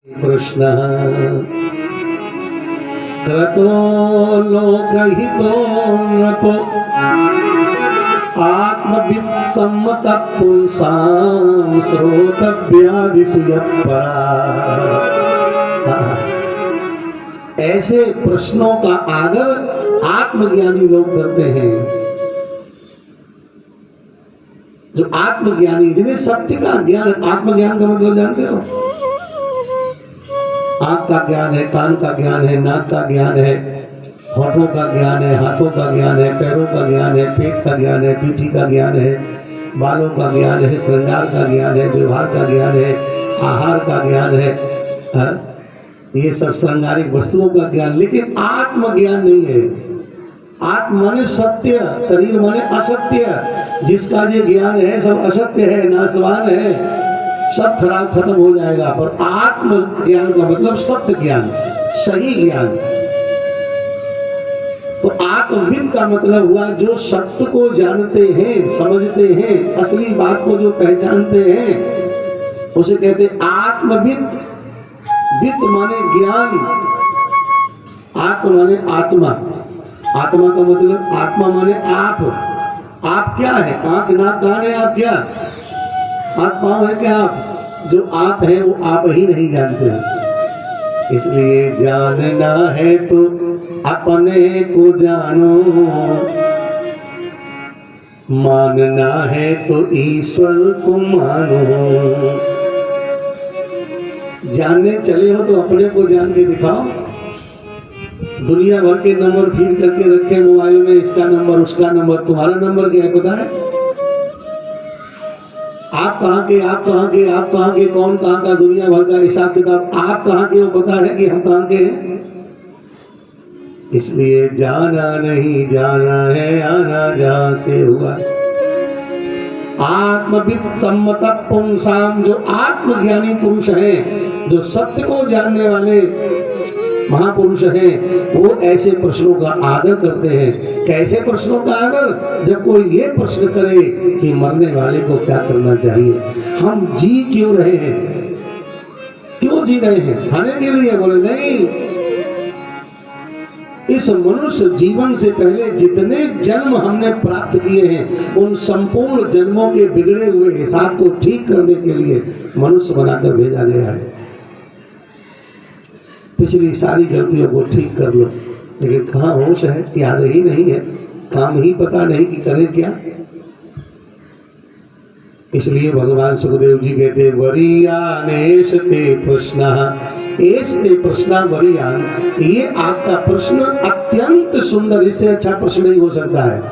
कृष्ण क्रतो लोकहितो नृपो आत्मवित् सम्मत पुंसां श्रोतव्यादिषु यत्परा। ऐसे प्रश्नों का आदर आत्मज्ञानी लोग करते हैं। जो आत्मज्ञानी, जिन्हें सत्य का ज्ञान, आत्मज्ञान का मतलब जानते हो? आंख का ज्ञान है, कान का ज्ञान है, नाक का ज्ञान है, होठों का ज्ञान है, हाथों का ज्ञान है, पैरों का ज्ञान है, पेट का ज्ञान है, पीठी का ज्ञान है, बालों का ज्ञान है, श्रृंगार का ज्ञान है, व्यवहार का ज्ञान है, आहार का ज्ञान है, ये सब श्रृंगारिक वस्तुओं का ज्ञान। लेकिन आत्मज्ञान नहीं है। आत्मा माने सत्य, शरीर माने असत्य। जिसका ये ज्ञान है सब असत्य है, नाशवान है, सब खराब खत्म हो जाएगा। पर आत्म ज्ञान का मतलब सत्य ज्ञान, सही ज्ञान। तो आत्मविद का मतलब हुआ जो सत्य को जानते हैं, समझते हैं, असली बात को जो पहचानते हैं, उसे कहते हैं आत्मविद। विद माने ज्ञान, आत्मा माने आत्मा। आत्मा का मतलब, आत्मा माने आप क्या है? आंख नाक कान है, आप क्या? हाथ पांव है क्या? आप जो आप है वो आप ही नहीं जानते हैं। इसलिए जानना है तो अपने को जानो, मानना है तो ईश्वर को मानो। जानने चले हो तो अपने को जान के दिखाओ। दुनिया भर के नंबर फीड करके रखे मोबाइल में, इसका नंबर उसका नंबर, तुम्हारा नंबर क्या है पता है? आप कहाँ के, आप कहाँ के, आप कहाँ के, कौन कहाँ का, दुनिया भर का हिसाब किताब। आप कहाँ के वो पता है कि हम कहाँ के हैं? इसलिए जाना नहीं जाना है, आना जहाँ से हुआ। आत्मविद सम्मत पुंसाम, जो आत्मज्ञानी पुरुष हैं, जो सत्य को जानने वाले महापुरुष हैं, वो ऐसे प्रश्नों का आदर करते हैं। कैसे प्रश्नों का आदर? जब कोई ये प्रश्न करे कि मरने वाले को क्या करना चाहिए, हम जी क्यों रहे हैं, क्यों जी रहे हैं? खाने के लिए? बोले नहीं, इस मनुष्य जीवन से पहले जितने जन्म हमने प्राप्त किए हैं, उन संपूर्ण जन्मों के बिगड़े हुए हिसाब को ठीक करने के लिए मनुष्य बनाकर भेजा गया है। पिछली सारी गलतियों को ठीक कर लो। लेकिन कहाँ होश है, याद ही नहीं है, काम ही पता नहीं कि करें क्या। इसलिए भगवान सुखदेव जी कहते वरियान एषते प्रश्नः, एषते प्रश्नः वरियान। ये आपका प्रश्न अत्यंत सुंदर, इससे अच्छा प्रश्न नहीं हो सकता है।